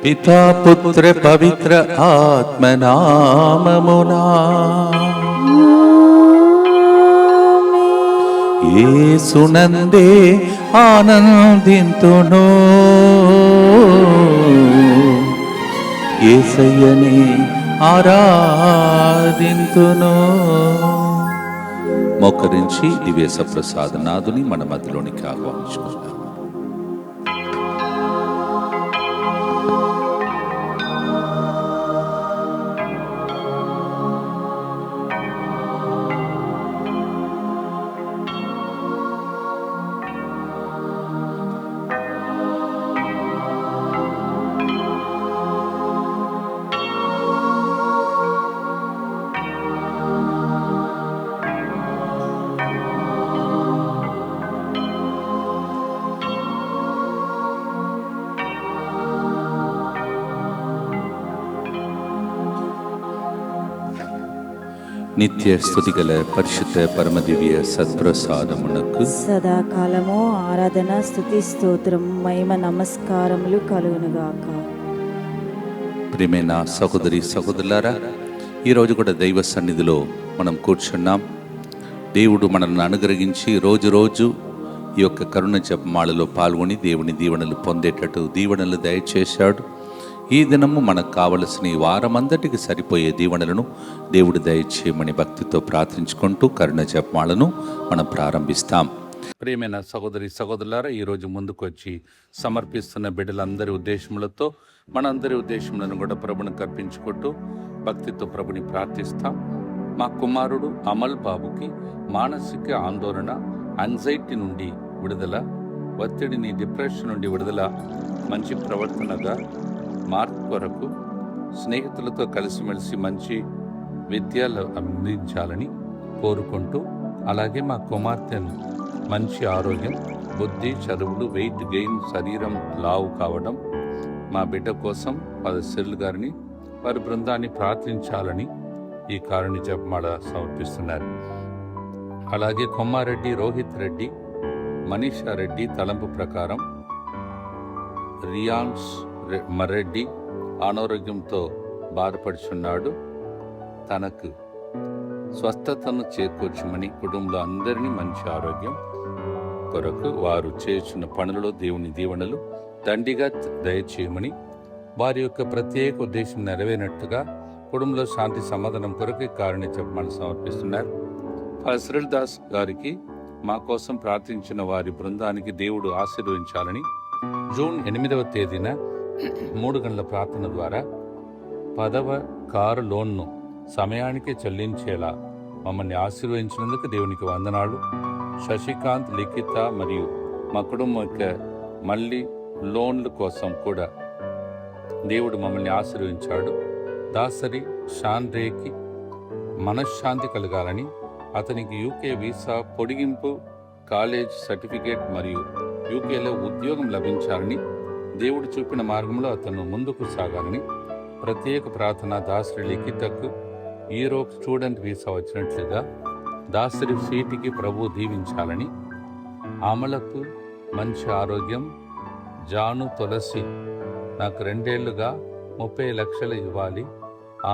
పితా పుత్ర పవిత్ర ఆత్మనామమునా యేసునందే ఆనందింతును, యేసయ్యనే ఆరాధింతును. మోకరించి దివ్య సప్రసాదనాథుని మన మధ్యలోనికి ఆహ్వానించుకుందాం. నిత్య స్తుతిగల పరిశుద్ధ పరమదివ్య సత్ప్రసాదమునకు సదాకాలము ఆరాధన స్తుతి స్తోత్రం మహిమ నమస్కారములు కలుగునుగాక. ప్రియమైన సహోదరి సహోదరులారా, ఈరోజు కూడా దైవ సన్నిధిలో మనం కూర్చున్నాం. దేవుడు మనల్ని అనుగ్రహించి రోజు రోజు ఈ యొక్క కరుణ జపమాలలో పాల్గొని దేవుని దీవెనలు పొందేటట్టు దీవెనలు దయచేశాడు. ఈ దినము మనకు కావలసిన ఈ వారమందటికి సరిపోయే దీవెనలను దేవుడు దయచేయమని భక్తితో ప్రార్థించుకుంటూ కరుణ జపమాలను మనం ప్రారంభిస్తాం. ప్రియమైన సహోదరి సహోదరులారా, ఈరోజు ముందుకు వచ్చి సమర్పిస్తున్న బిడ్డలందరి ఉద్దేశములతో మనందరి ఉద్దేశములను కూడా ప్రభుని కర్పించుకుంటూ భక్తితో ప్రభుని ప్రార్థిస్తాం. మా కుమారుడు అమల్ బాబుకి మానసిక ఆందోళన, యాంగ్జైటీ నుండి విడుదల, ఒత్తిడిని, డిప్రెషన్ నుండి విడుదల, మంచి ప్రవర్తనగా మార్పు కొరకు స్నేహితులతో కలిసిమెలిసి మంచి విద్యలు అందించాలని కోరుకుంటూ, అలాగే మా కుమార్తెను మంచి ఆరోగ్యం, బుద్ధి, చదువులు, వెయిట్ గెయిన్, శరీరం లావు కావడం, మా బిడ్డ కోసం సెల్ గారిని వారి బృందాన్ని ప్రార్థించాలని ఈ కారుణ్య జపమాల సమర్పిస్తున్నారు. అలాగే కొమ్మారెడ్డి రోహిత్ రెడ్డి, మనీషా రెడ్డి తలంపు ప్రకారం రియాన్స్ మరెడ్డి అనారోగ్యంతో బాధపడుచున్నాడు. తనకు స్వస్థతను చేకూర్చమని, కుటుంబంలో అందరినీ మంచి ఆరోగ్యం కొరకు వారు చేస్తున్న పనులలో దేవుని దీవెనలు దండిగా దయచేయమని, వారి యొక్క ప్రత్యేక ఉద్దేశం నెరవేరినట్టుగా కుటుంబంలో శాంతి సమాధానం కొరకు కారుణ్య జపమాల సమర్పిస్తున్నారు. ఫజల్ దాస్ గారికి మా కోసం ప్రార్థించిన వారి బృందానికి దేవుడు ఆశీర్వదించాలని, జూన్ 8వ తేదీన 3 గంటల ప్రార్థన ద్వారా 10వ కారు లోన్ను సమయానికి చెల్లించేలా మమ్మల్ని ఆశీర్వదించినందుకు దేవునికి వందనాలు. శశికాంత్, లిఖిత మరియు మా కుటుంబం యొక్క మళ్ళీ లోన్ల కోసం కూడా దేవుడు మమ్మల్ని ఆశీర్వదించాడు. దాసరి షాన్రేకి మనశ్శాంతి కలగాలని, అతనికి యూకే వీసా పొడిగింపు, కాలేజ్ సర్టిఫికేట్ మరియు యూకేలో ఉద్యోగం లభించాలని, దేవుడు చూపిన మార్గంలో అతను ముందుకు సాగాలని ప్రత్యేక ప్రార్థన. దాసరి లిఖితకు యూరోప్ స్టూడెంట్ వీసా వచ్చినట్లుగా దాసరి సీటుకి ప్రభు దీవించాలని, అమలకు మంచి ఆరోగ్యం, జాను తులసి నాకు 2 ఏళ్లుగా 30 లక్షలు ఇవ్వాలి,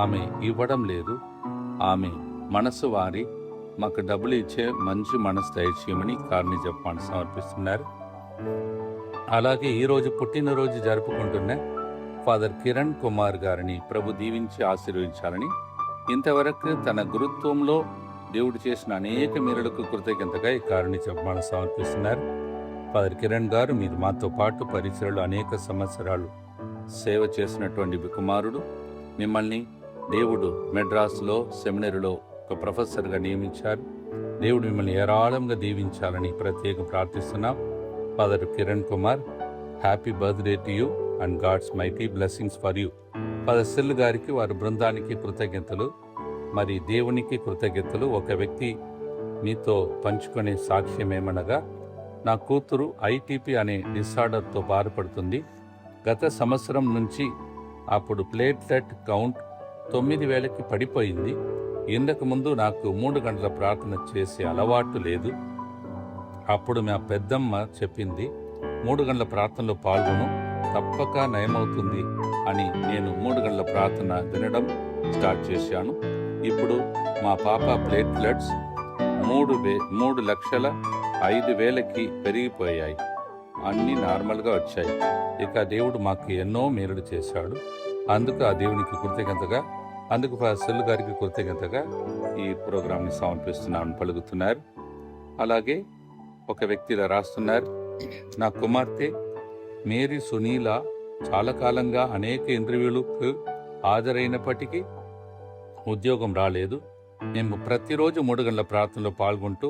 ఆమె ఇవ్వడం లేదు, ఆమె మనసు వారి మాకు డబ్బులు ఇచ్చే మంచి మనసు దయచేయమని కారుణ్య జపమాల సమర్పిస్తున్నారు. అలాగే ఈరోజు పుట్టినరోజు జరుపుకుంటున్న ఫాదర్ కిరణ్ కుమార్ గారిని ప్రభు దీవించి ఆశీర్వదించాలని, ఇంతవరకు తన గురుత్వంలో దేవుడు చేసిన అనేక మేలులకు కృతజ్ఞతగా ఈ కారుణ్య జపమాల సమర్పిస్తున్నారు. ఫాదర్ కిరణ్ గారు, మీరు మాతో పాటు పరిచయలో అనేక సంవత్సరాలు సేవ చేసినటువంటి కుమారుడు. మిమ్మల్ని దేవుడు మెడ్రాస్లో సెమినరీలో ఒక ప్రొఫెసర్గా నియమించారు. దేవుడు మిమ్మల్ని ఏరాళంగా దీవించాలని ప్రత్యేకం ప్రార్థిస్తున్నాం. Father Kiran Kumar, happy birthday to you and God's mighty blessings for you. Father సెల్ గారికి, వారి బృందానికి కృతజ్ఞతలు, మరి దేవునికి కృతజ్ఞతలు. ఒక వ్యక్తి మీతో పంచుకునే సాక్ష్యం ఏమనగా, నా కూతురు ఐటీపీ అనే డిసార్డర్తో బాధపడుతుంది. గత సంవత్సరం నుంచి అప్పుడు ప్లేట్లెట్ కౌంట్ 9,000కి పడిపోయింది. ఇంతకు ముందు నాకు 3 గంటల ప్రార్థన చేసే అలవాటు లేదు. అప్పుడు మా పెద్దమ్మ చెప్పింది, 3 గంటల ప్రార్థనలో పాల్గొను, తప్పక నయమవుతుంది అని నేను 3 గంటల ప్రార్థన వినడం స్టార్ట్ చేశాను. ఇప్పుడు మా పాప ప్లేట్లెట్స్ 3,05,000కి పెరిగిపోయాయి. అన్నీ నార్మల్గా వచ్చాయి. ఇక దేవుడు మాకు ఎన్నో మేలులు చేశాడు. అందుకు ఆ దేవునికి కృతజ్ఞతగా, అందుకు సెల్లు గారికి కృతజ్ఞతగా ఈ ప్రోగ్రాంని సమర్పిస్తున్నాను పలుకుతున్నారు. అలాగే ఒక వ్యక్తి ఇలా రాస్తున్నారు, నా కుమార్తె మేరీ సునీల చాలా కాలంగా అనేక ఇంటర్వ్యూలకు హాజరైనప్పటికీ ఉద్యోగం రాలేదు. మేము ప్రతిరోజు 3 గంటల ప్రార్థనలో పాల్గొంటూ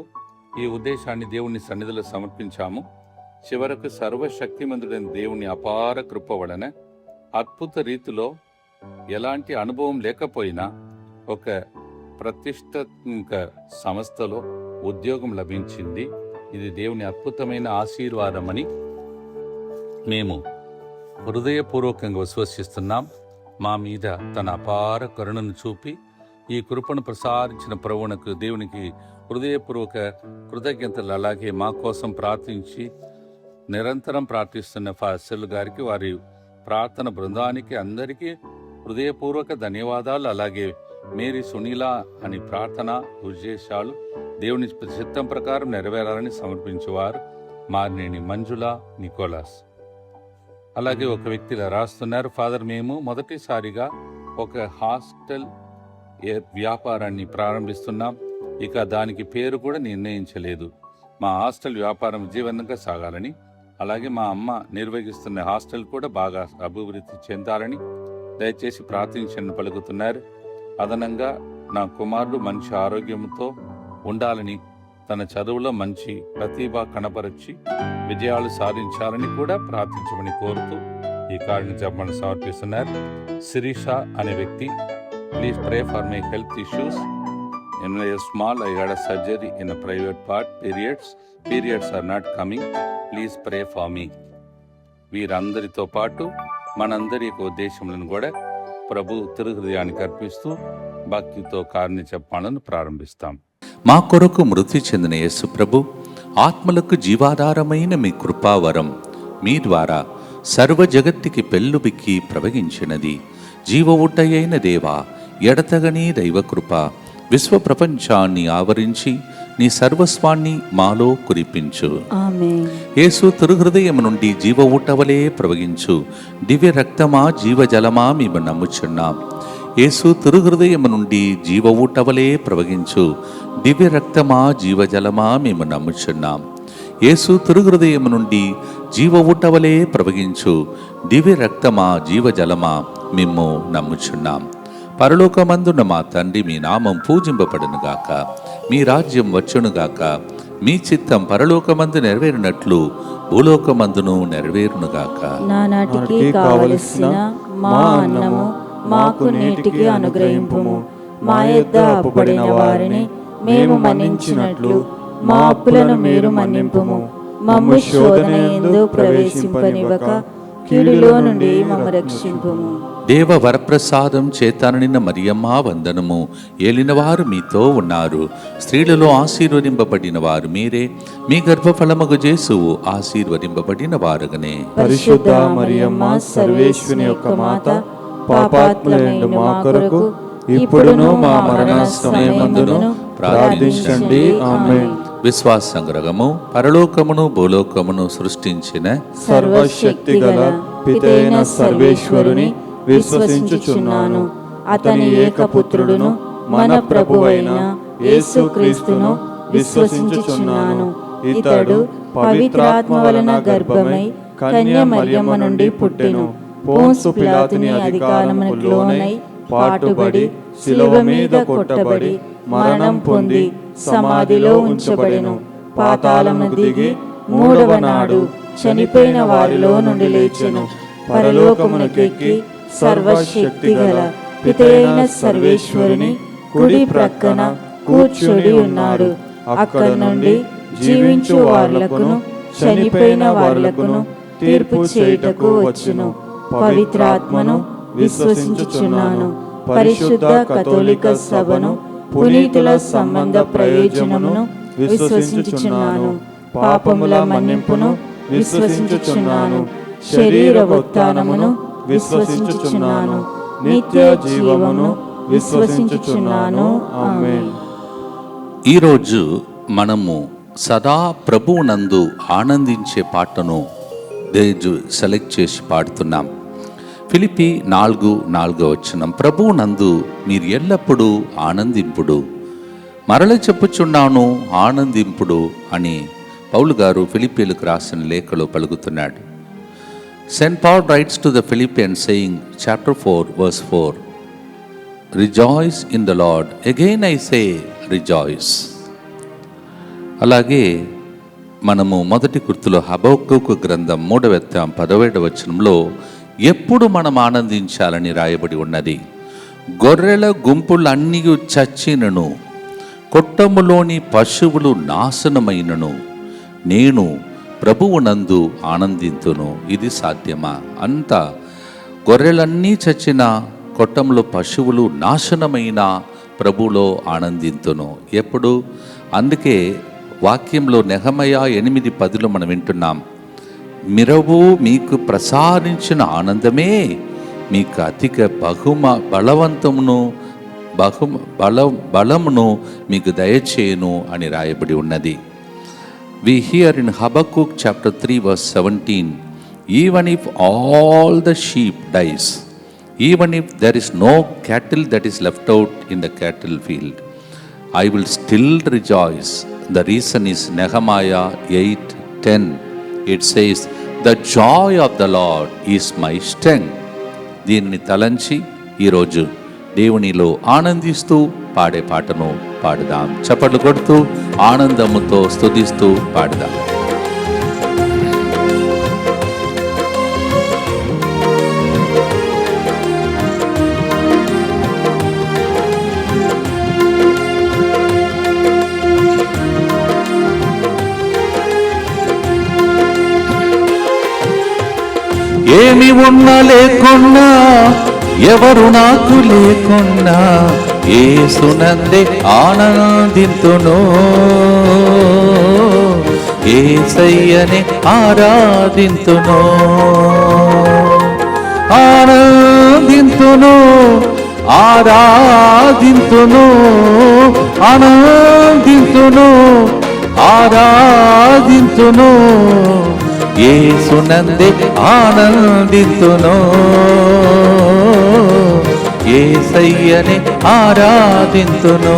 ఈ ఉద్దేశాన్ని దేవుని సన్నిధిలో సమర్పించాము. చివరకు సర్వశక్తిమంతుడైన దేవుని అపార కృప వలన అద్భుత రీతిలో ఎలాంటి అనుభవం లేకపోయినా ఒక ప్రతిష్ఠిత సంస్థలో ఉద్యోగం లభించింది. ఇది దేవుని అద్భుతమైన ఆశీర్వాదమని మేము హృదయపూర్వకంగా విశ్వసిస్తున్నాం. మా మీద తన అపార కరుణను చూపి ఈ కృపను ప్రసాదించిన ప్రభువునకు దేవునికి హృదయపూర్వక కృతజ్ఞతలు. అలాగే మా కోసం ప్రార్థించి నిరంతరం ప్రార్థిస్తున్న సెల్లు గారికి, వారి ప్రార్థన బృందానికి అందరికీ హృదయపూర్వక ధన్యవాదాలు. అలాగే మేరీ సునీల అని ప్రార్థన ఉద్దేశాలు దేవుని చిత్తం ప్రకారం నెరవేరాలని సమర్పించేవారు మార్నేని మంజుల నికోలాస్. అలాగే ఒక వ్యక్తి రాస్తున్నారు, ఫాదర్ మేము మొదటిసారిగా ఒక హాస్టల్ వ్యాపారాన్ని ప్రారంభిస్తున్నాం. ఇక దానికి పేరు కూడా నిర్ణయించలేదు. మా హాస్టల్ వ్యాపారం విజయవంతంగా సాగాలని, అలాగే మా అమ్మ నిర్వహిస్తున్న హాస్టల్ కూడా బాగా అభివృద్ధి చెందాలని దయచేసి ప్రార్థించండి పలుకుతున్నారు. అదనంగా నా కుమారుడు మంచి ఆరోగ్యంతో ఉండాలని, తన చదువులో మంచి ప్రతిభ కనపరచి విజయాలు సాధించాలని కూడా ప్రార్థించమని కోరుతూ ఈ కార్డుని చెప్పమని సమర్పిస్తున్నారు. శిరీష అనే వ్యక్తి, please pray for my health issues. In a small, I had a surgery in a private part. Periods are not coming. Please pray for me. వీరందరితో పాటు మనందరి యొక్క ఉద్దేశములను కూడా ప్రభు తిరుహృదయానికి అర్పిస్తూ భక్తితో కార్ని చెప్పాలను ప్రారంభిస్తాం. మా కొరకు మృతి చెందిన యేసు ప్రభు ఆత్మలకు జీవాధారమైన మీ కృపావరం మీ ద్వారా సర్వ జగత్తుకి పెళ్ళుబిక్కి ప్రవగించినది. జీవ ఊటయైన దేవా, ఎడతగని దైవకృప విశ్వ ప్రపంచాన్ని ఆవరించి నీ సర్వస్వాన్ని మాలో కురిపించు. ఆమేన్. యేసు తిరుహృదయం నుండి జీవ ఊటవలే ప్రవగించు దివ్య రక్తమా జీవజలమా మేము నమ్ముచున్నాం. యేసు తిరుహృదయం నుండి జీవ ఊటవలే ప్రవగించు దివ్య రక్తమా జీవజలమా మేము నమ్ముచున్నాం. యేసు తిరుహృదయం నుండి జీవ ఊటవలే ప్రవగించు దివ్య రక్తమా జీవజలమా మేము నమ్ముచున్నాం. పరలోకమందున్న మా తండ్రి, మీ నామం పూజింపబడునుగాక, మీ రాజ్యం వచ్చునుగాక, మీ చిత్తం పరలోకమందు నెరవేరినట్లు భూలోకమందును నెరవేరునుగాక. నానాటికి కావలసిన మా అన్నము మాకు నేటికి అనుగ్రహింపుము. మా యొద్ద అప్పుబడిన వారిని మేము మన్నించినట్లు మా అప్పులను మీరు మన్నింపుము. మమ్ము శోధన యందు ప్రవేశింపనివ్వక కీడులో నుండి మమ్ము రక్షింపుము. దేవ వరప్రసాదం చేతననిన మరియమ్మ వందనము. ఏలినవారు మీతో ఉన్నారు, స్త్రీలలో ఆశీర్వదింపబడిన వారు మీరే, మీ గర్భఫలమగు యేసువు ఆశీర్వదింపబడిన వారుగనే. పరిశుద్ధ మరియమ్మ సర్వేశ్వరుని యొక్క మాత, పాపాత్ములైన మా కొరకు ఇప్పుడును మా మరణ సమయమందును ప్రార్థించండి. ఆమేన్. విశ్వాస సంగ్రహము. పరలోకమును భూలోకమును సృష్టించిన సర్వశక్తిగల పితైన సర్వేశ్వరుని విశ్వసించుచున్నాను. అతని ఏకపుత్రుడును మన ప్రభువైన యేసుక్రీస్తును విశ్వసించుచున్నాను. ఇతడు పవిత్రాత్మ వలన గర్భమై కన్య మరియమ్మ నుండి పుట్టెను. పోన్సు పిలాతుని అధికారమునకు లోనై పాటుబడి శిలువ మీద కొట్టబడి మరణం పొంది సమాధిలో ఉంచబడెను. పాతాళమును దిగి 3వ నాడు చనిపోయిన వారిలో నుండి లేచెను. పరలోకమునకెక్కి సర్వశక్తిగల పితైన సర్వేశ్వరుని కుడి ప్రక్కన కూర్చుని ఉన్నాడు. అక్కడ నుండి జీవించు వారులకును చనిపోయిన వారులకును తీర్పు చేయుటకు వచ్చును. పవిత్రాత్మను విశ్వసించుచున్నాను. పరిశుద్ధ కథోలిక సభను, పునీతుల సంబంధ ప్రయోజనమును విశ్వసించుచున్నాను. పాపముల మన్నింపును విశ్వసించుచున్నాను. శరీర ఉత్థానమును విశ్వసించుచున్నాను. నిత్య జీవమును విశ్వసించుచున్నాను. ఆమేన్. ఈరోజు మనము సదా ప్రభువునందు ఆనందించే పాటను దేజు సెలెక్ట్ చేసి పాడుతున్నాం. ఫిలిప్పీ 4:4 ప్రభువునందు మీరు ఎల్లప్పుడూ ఆనందింపుడు, మరల చెప్పుచున్నాను ఆనందింపుడు అని పౌలు గారు ఫిలిప్పీలకు రాసిన లేఖలో పలుకుతున్నాడు. Saint Paul writes to the Philippians saying chapter 4:4, rejoice in the Lord, again I say rejoice. అలాగే మనము మొదటి గుర్తులో హబక్కూకు గ్రంథం 3:17 ఎప్పుడు మనం ఆనందించాలని రాయబడి ఉన్నది. గొర్రెల గుంపులన్నీ చచ్చినను, కొట్టములోని పశువులు నాశనమైనను, నేను ప్రభువునందు ఆనందింతును. ఇది సాధ్యమా? అంతా గొర్రెలన్నీ చచ్చిన, కొట్టంలో పశువులు నాశనమైన ప్రభువులో ఆనందింతును. ఎప్పుడు? అందుకే వాక్యంలో నెహెమయా 8:10 మనం వింటున్నాం, మిరవు మీకు ప్రసాదించిన ఆనందమే మీకు అధిక బలమును మీకు దయచేయును అని రాయబడి ఉన్నది. We hear in Habakkuk chapter 3:17, even if all the sheep dies, even if there is no cattle that is left out in the cattle field, I will still rejoice. The reason is Nehemiah 8:10. It says, the joy of the Lord is my strength. దీనిని తలంచి ఈరోజు దేవునిలో ఆనందిస్తూ పాడే పాటను పాడుదాం. చప్పట్లు కొడుతూ ఆనందముతో స్తుతిస్తూ పాడుదాం. ఏమి ఉన్నా లేకున్నా, ఎవరు నాకు లేకున్నా, యేసునందే ఆనందింతును, యేసయ్యనే ఆరాధింతును, ఆనందింతును, ఆరాధింతును, ఆనందింతును, ఆరాధింతును, యేసునందే ఆనందింతును, యేసయ్యనే ఆరాధింతును.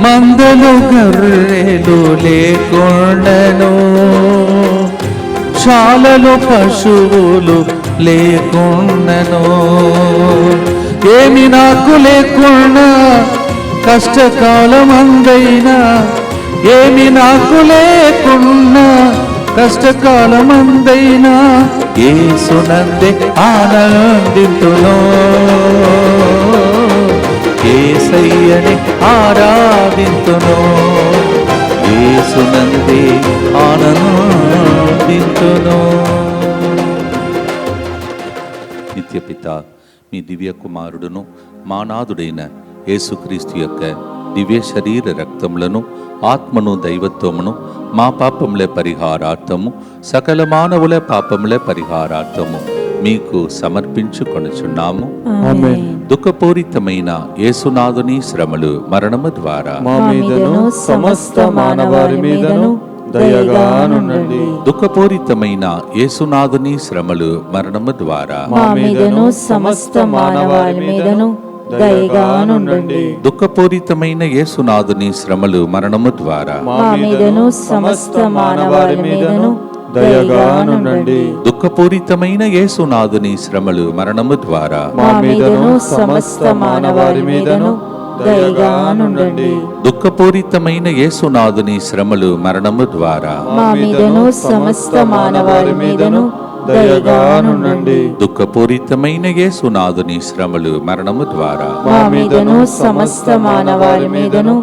మందలు గొర్రెలు లేకుండను, శాలలో పశువులు లేకున్నను, ఏమి నాకు లేకున్నా కష్టకాలమందైనా, ఏమి నాకు లేకున్నా కష్టకాలమందైనా, యేసునందే ఆనందింతును, యేసయ్యనే ఆరాధింతును, యేసునందే ఆనందింతును. నిత్యపిత మీ దివ్య కుమారుడును మానాథుడైన యేసుక్రీస్తు యొక్క దివ్య శరీర రక్తములను, ఆత్మను, దైవత్వమును మా పాపముల పరిహారార్థము, సకల మానవుల పాపముల పరిహారార్థము మీకు సమర్పించుకొనుచున్నాము. ఆమేన్. దుఃఖపూరితమైన యేసునాథుని శ్రమలు, మరణము ద్వారా మా మీదను సమస్త మానవాళి మీదను దయగానుండండి. దుఃఖపూరితమైన యేసునాథుని శ్రమలు, మరణము ద్వారా మా మీదను సమస్త మానవాళి మీదను దయగానుండండి. దుఃఖపూరితమైన యేసునాథుని శ్రమలు, మరణము ద్వారా మా మీదను సమస్త మానవాళి మీదను దయగానుండండి. దుఃఖపూరితమైన యేసునాథుని శ్రమలు, మరణము ద్వారా మా మీదను సమస్త మానవాళి మీదను దయగానుండండి. దుఃఖపూరితమైన యేసునాథుని శ్రమలు, మరణము ద్వారా మా మీదను సమస్త మానవాళి మీదను దయగానుండండి. దుఃఖపూరితమైన యేసునాథుని శ్రమలు, మరణము ద్వారా మా మీదను సమస్త మానవాళి మీదను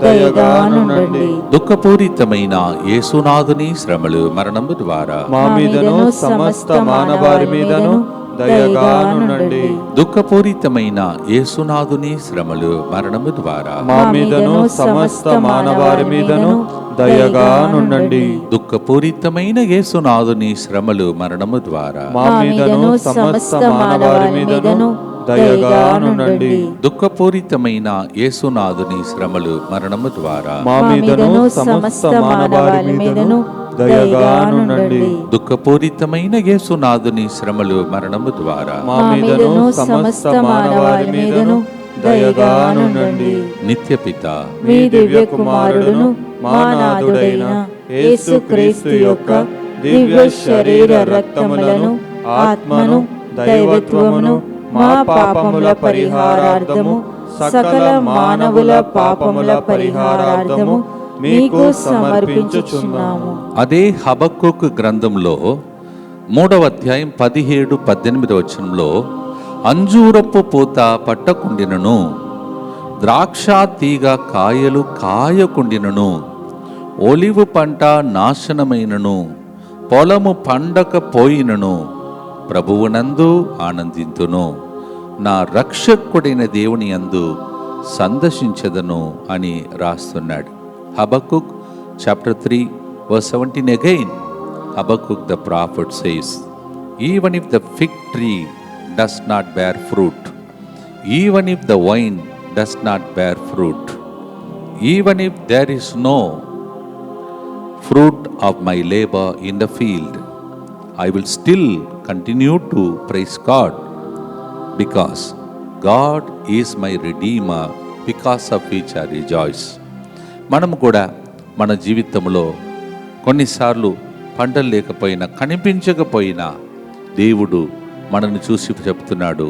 దయగానుండండి. దుఃఖపూరితమైన యేసునాథుని శ్రమలు, మరణము ద్వారా మా మీదను సమస్త మానవాళి మీదను దయగానుండండి. దుఃఖపూరితమైన యేసునాథుని శ్రమలు మరణము ద్వారా మా మీదను సమస్త మానవారి మీదను దయగానుండండి. దుఃఖపూరితమైన యేసునాథుని శ్రమలు మరణము ద్వారా మా మీదను సమస్త మానవారి మీదను దయగానుండండి. దుఃఖపూరితమైన యేసునాథుని శ్రమలు మరణము ద్వారా మా మీదను సమస్త మానవారి మీదను దయగానుండండి. దుఃఖపూరితమైన యేసునాథుని శ్రమలు మరణము ద్వారా మా మీదను సమస్త మానవారి మీదను దయగానుండండి. నిత్యపిత మీ దివ్య కుమారుడును మా నాథుడైన యేసుక్రీస్తు యొక్క దివ్య శరీర రక్తములను ఆత్మను దైవత్వమును మా పాపముల పరిహారార్థము సకల మానవుల పాపముల పరిహారార్థము మీకు సమర్పించుచున్నాము. అదే హబక్కూకు గ్రంథంలో 3వ అధ్యాయం 17-18 వచనంలో అంజూరపు పూత పట్టకుండినను ద్రాక్ష తీగ కాయలు కాయకుండినను ఒలివు పంట నాశనమైనను పొలము పండకపోయినను ప్రభువునందు ఆనందింతును, నా రక్షకుడైన దేవుని యందు సందర్శించదను అని రాస్తున్నాడు. Habakkuk chapter 3 verse 17 again. Habakkuk the prophet says, even if the fig tree does not bear fruit, even if the vine does not bear fruit, even if there is no fruit of my labor in the field, I will still continue to praise God, because God is my redeemer, because of which I rejoice. మనం కూడా మన జీవితంలో కొన్నిసార్లు పంటలు లేకపోయినా కనిపించకపోయినా దేవుడు మనల్ని చూసి చెప్తున్నాడు,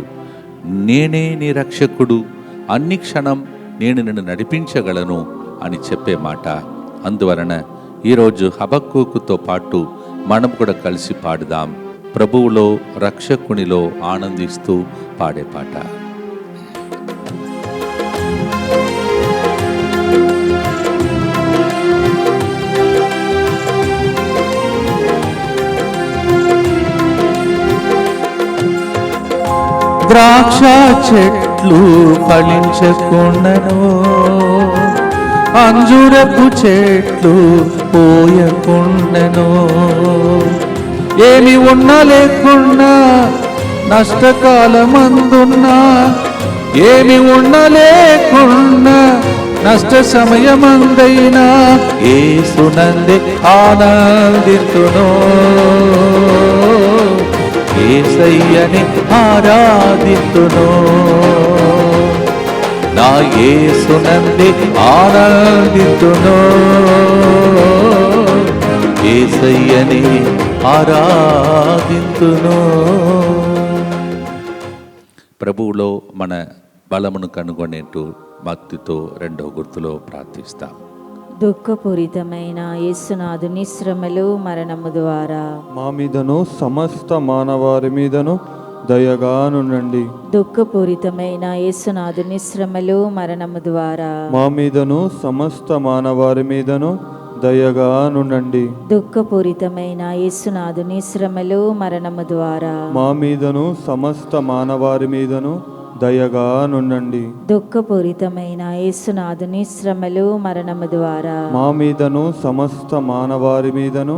నేనే నీ రక్షకుడు, అన్ని క్షణం నేను నిన్ను నడిపించగలను అని చెప్పే మాట. అందువలన ఈరోజు హబక్కూకుతో పాటు మనం కూడా కలిసి పాడుదాం, ప్రభువులో రక్షకునిలో ఆనందిస్తూ పాడే పాట. ద్రాక్ష చెట్లు ఫలించకుండను, అంజూరపు చెట్లు పోయకుండను, ఏమి ఉన్నా లేకున్నా నష్టకాలమందున్నా, ఏమి ఉన్నా లేకున్నా నష్ట సమయమందైనా యేసునందే ఆనందింతును, యేసయ్యని ఆరాధింతును, నా యేసునందే ఆరాధింతును, యేసయ్యని ఆరాధింతును. ప్రభువులో మన బలమును కనుగొనేట్టు భక్తితో రెండవ గుర్తులో ప్రార్థిస్తాం. దుఃఖపూరితమైన యేసునాథుని శ్రమలు మరణము ద్వారా మా మీదను సమస్త మానవారి మీదను దయగానుండండి. దుఃఖపూరితమైన యేసునాథుని శ్రమలు మరణము ద్వారా మా మీదను సమస్త మానవారి మీదను దయగానుండండి. దుఃఖపూరితమైన యేసునాథుని శ్రమలు మరణము ద్వారా మా మీదను సమస్త మానవారి మీదను దయగానుండండి. దుఃఖపూరితమైన యేసునాథుని శ్రమలు మరణము ద్వారా మా మీదను సమస్త మానవారి మీదను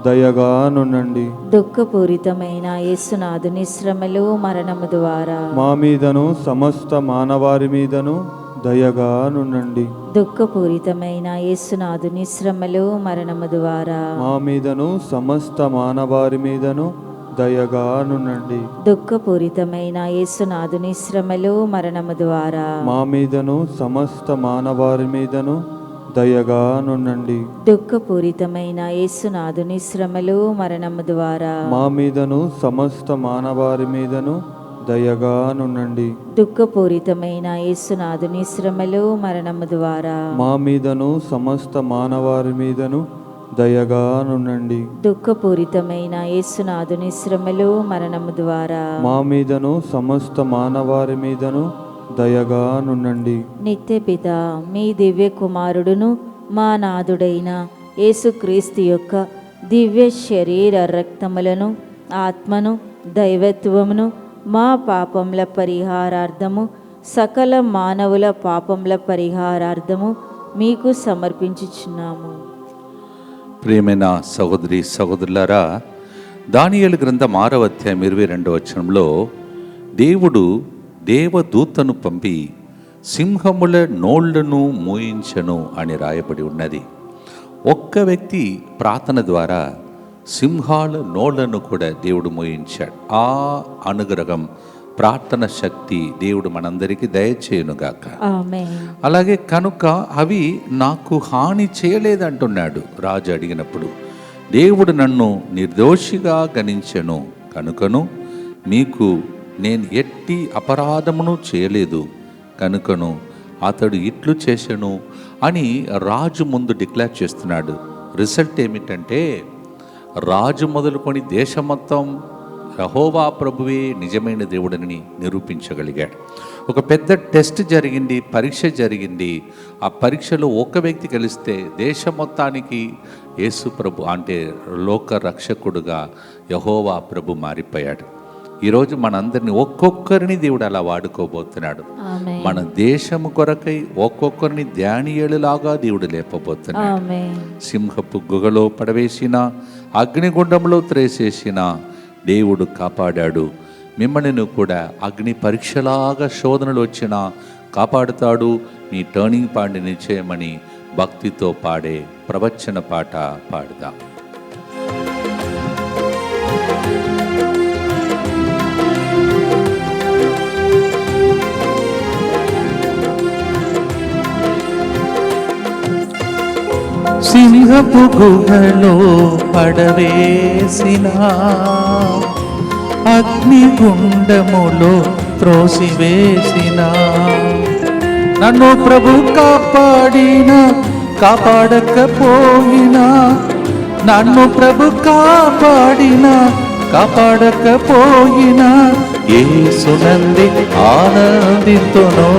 దయగానుండండి. దుఃఖపూరితమైన యేసునాథుని శ్రమలు మరణము ద్వారా మా మీదను సమస్త మానవారి మీదను దయగానుండండి. దుఃఖపూరితమైన యేసునాథుని శ్రమలు మరణము ద్వారా మా మీదను సమస్త మానవారి మీదను దయగానుండండి. దుఃఖపూరితమైన యేసునాథుని శ్రమలు మరణము ద్వారా మా మీదను సమస్త మానవారి మీదను దయగానుండండి. దుఃఖపూరితమైన యేసునాథుని శ్రమలు మరణము ద్వారా మా మీదను సమస్త మానవారి మీదను దయగానుండండి. దుఃఖపూరితమైన యేసునాథుని శ్రమలు మరణము ద్వారా మా మీదను సమస్త మానవారి మీదను దయగానుండండి. దుఃఖపూరితమైన యేసునాథుని శ్రమలు మరణము ద్వారా మా మీదను సమస్త మానవారి మీదను దయగానుండండి. నిత్య పిత మీ దివ్య కుమారుడును మా నాథుడైన యేసుక్రీస్తు యొక్క దివ్య శరీర రక్తములను ఆత్మను దైవత్వమును మా పాపముల పరిహారార్థము సకల మానవుల పాపముల పరిహారార్థము మీకు సమర్పించుచున్నాము. ప్రియమైన సహోదరి సహోదరులారా, దానియేలు గ్రంథం 6వ అధ్యాయం 22వ వచనంలో దేవుడు దేవదూతను పంపి సింహముల నోళ్లను మూయించను అని రాయబడి ఉన్నది. ఒక్క వ్యక్తి ప్రార్థన ద్వారా సింహాల నోళ్లను కూడా దేవుడు మోయించాడు. ఆ అనుగ్రహం, ప్రార్థన శక్తి దేవుడు మనందరికీ దయచేయునుగాక. ఆమేన్. అలాగే కనుక అవి నాకు హాని చేయలేదంటున్నాడు రాజు అడిగినప్పుడు. దేవుడు నన్ను నిర్దోషిగా గణించెను కనుకను మీకు నేను ఎట్టి అపరాధమును చేయలేదు కనుకను అతడు ఇట్లు చేసెను అని రాజు ముందు డిక్లేర్ చేస్తున్నాడు. రిజల్ట్ ఏమిటంటే రాజు మొదలుకొని దేశం మొత్తం యెహోవా ప్రభువే నిజమైన దేవుడని నిరూపించగలిగాడు. ఒక పెద్ద టెస్ట్ జరిగింది, పరీక్ష జరిగింది. ఆ పరీక్షలో ఒక వ్యక్తి గెలిస్తే దేశం మొత్తానికి యేసు ప్రభు అంటే లోక రక్షకుడుగా యెహోవా ప్రభు మారిపోయాడు. ఈరోజు మనందరినీ ఒక్కొక్కరిని దేవుడు అలా వాడుకోబోతున్నాడు. ఆమేన్. మన దేశము కొరకై ఒక్కొక్కరిని ధ్యానియేలులాగా దేవుడు లేపబోతున్నాడు. ఆమేన్. సింహపు గుహలో పడవేసిన, అగ్నిగుండంలో త్రేసేసిన దేవుడు కాపాడాడు. మిమ్మల్ని కూడా అగ్ని పరీక్షలాగా శోధనలు వచ్చినా కాపాడుతాడు. మీ టర్నింగ్ పాయింట్ నిశ్చయమని భక్తితో పాడే ప్రవచన పాట పాడుదాం. సింహపు గుహలో పడవేసిన, అగ్నిగుండములో త్రోసివేసిన, నన్ను ప్రభు కాపాడకపోయినా, నన్ను ప్రభు కాపాడకపోయినా యేసునందే ఆనందితునో,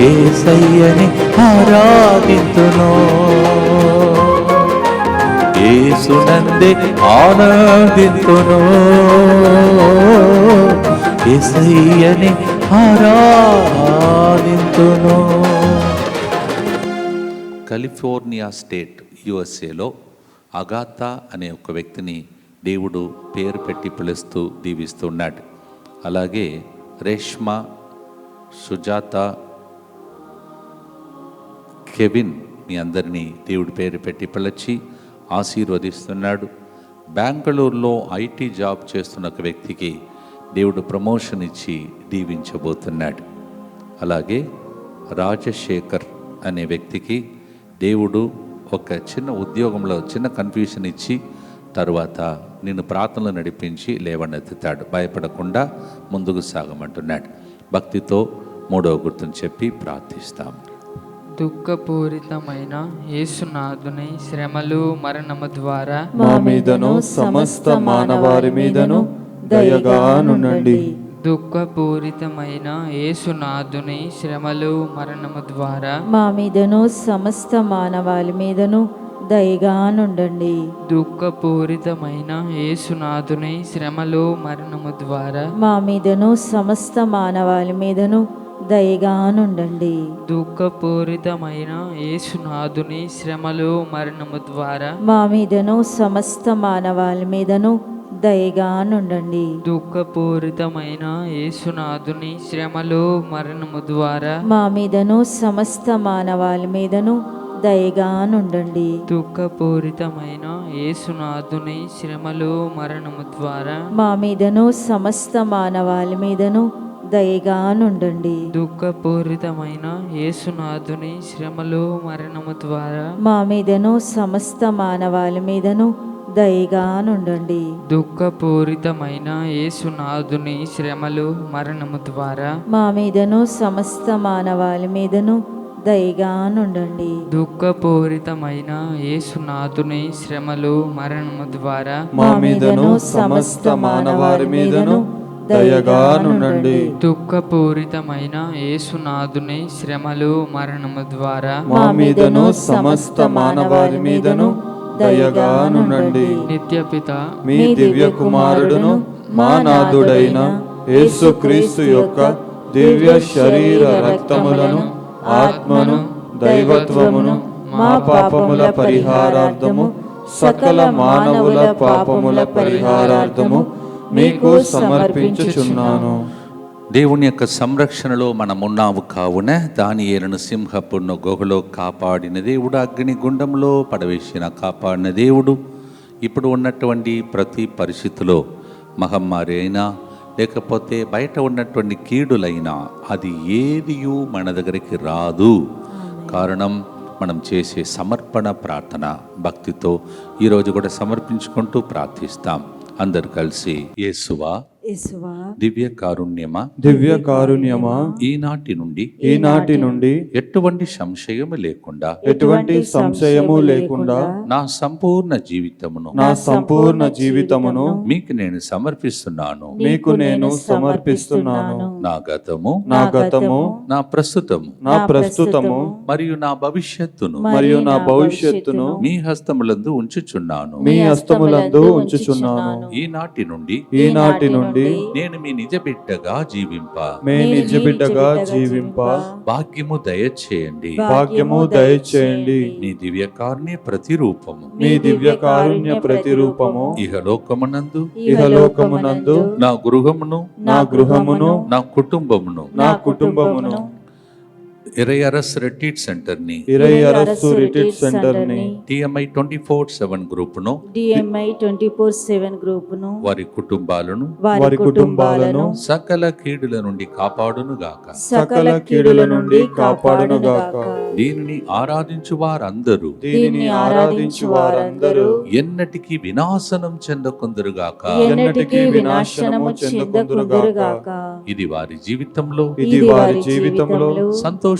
యేసయ్యని ఆరాధితునో, యేసునందే ఆనందితునో, యేసయ్యని ఆరాధితునో. కాలిఫోర్నియా స్టేట్ యుఎస్ఏలో అగాథా అనే ఒక వ్యక్తిని దేవుడు పేరు పెట్టి పిలుస్తూ దీవిస్తున్నాడు. అలాగే రేష్మా, సుజాత, కెవిన్ మీ అందరినీ దేవుడి పేరు పెట్టి పిలిచి ఆశీర్వదిస్తున్నాడు. బెంగళూరులో ఐటీ జాబ్ చేస్తున్న ఒక వ్యక్తికి దేవుడు ప్రమోషన్ ఇచ్చి దీవించబోతున్నాడు. అలాగే రాజశేఖర్ అనే వ్యక్తికి దేవుడు ఒక చిన్న ఉద్యోగంలో చిన్న కన్ఫ్యూషన్ ఇచ్చి తరువాత నిన్ను ప్రార్థనలు నడిపించి లేవనెత్తుతాడు. భయపడకుండా ముందుకు సాగమంటున్నాడు. భక్తితో 3వ గుర్తుని చెప్పి ప్రార్థిస్తాం. దుఃఖపూరితమైన యేసునాథుని శ్రమలు మరణము ద్వారా మా మీదను సమస్త మానవారి మీదను దయగానుండండి. దుఃఖపూరితమైన యేసునాథుని శ్రమలు మరణము ద్వారా మా మీదను సమస్త మానవాళి మీదను దయగానుండండి. దుఃఖపూరితమైన యేసునాథుని శ్రమలు మరణము ద్వారా మా మీదను సమస్త మానవాళి మీదను దయగానుండండి. దుఃఖపూరితమైన యేసునాథుని శ్రమలు మరణము ద్వారా మా మీదను సమస్త మానవాళి మీదను దయగానుండండి. దుఃఖపూరితమైన యేసునాథుని శ్రమలు మరణము ద్వారా మా మీదను సమస్త మానవాళి మీదను దయగానుండండి. దుఃఖపూరితమైన యేసునాథుని శ్రమలు మరణము ద్వారా మా మీదను సమస్త మానవాళి మీదను దయగానుండండి. దుఃఖపూరితమైన యేసునాథుని శ్రమలు మరణము ద్వారా మా మీదను సమస్త మానవాళి మీదను దయగానుండండి. దుఃఖపూరితమైన యేసునాథుని శ్రమలు మరణము ద్వారా మా మీదను సమస్త మానవాళి మీదను దయగానుండండి. దుఃఖపూరితమైన యేసునాథుని శ్రమలు మరణము ద్వారా మా మీదను సమస్త మానవారి మీదను దయగానుండండి. దుఃఖపూరితమైన యేసునాథుని శ్రమలు మరణము ద్వారా మా మీదను సమస్త మానవారి మీదను దయగానుండండి. నిత్యపిత మీ దివ్య కుమారుడును మా నాథుడైన యేసుక్రీస్తు యొక్క దివ్య శరీర రక్తములను ఆత్మను దైవత్వమును మా పాపముల పరిహారార్థము సకల మానవుల పాపముల పరిహారార్థము మీకు సమర్పించుచున్నాను. దేవుని యొక్క సంరక్షణలో మనమున్నాము కావున దానియేలును సింహపు గుహలో కాపాడిన దేవుడు, అగ్ని గుండంలో పడవేసిన కాపాడిన దేవుడు, ఇప్పుడు ఉన్నటువంటి ప్రతి పరిస్థితిలో మహమ్మారి అయినా లేకపోతే బయట ఉన్నటువంటి కీడులైనా అది ఏదియూ మన దగ్గరికి రాదు. కారణం మనం చేసే సమర్పణ ప్రార్థన భక్తితో ఈరోజు కూడా సమర్పించుకుంటూ ప్రార్థిస్తాం. అందరు కలిసి యేసువా యేసువా దివ్య కారుణ్యమా దివ్య కారుణ్యమా ఈనాటి నుండి ఎటువంటి సంశయము లేకుండా ఎటువంటి సంశయము లేకుండా నా సంపూర్ణ జీవితమును మీకు నేను సమర్పిస్తున్నాను. నా గతము నా ప్రస్తుతము మరియు నా భవిష్యత్తును మీ హస్తములందు ఉంచుచున్నాను. ఈనాటి నుండి నేను మీ నిజ బిడ్డగా జీవింప భాగ్యము దయచేయండి. నీ దివ్య కారుణ్య ప్రతిరూపము ఇహలోకమునందు నా గృహమును నా కుటుంబమును ఇరయరస్ రిట్రీట్ సెంటర్ని TMI 24/7 గ్రూపును వారి కుటుంబాలను సకల కీడుల నుండి కాపాడును గాక. దీనిని ఆరాధించు వారందరూ ఎన్నటికీ వినాశనం చెందకుందురుగాక. ఇది వారి జీవితంలో సంతోషముగాను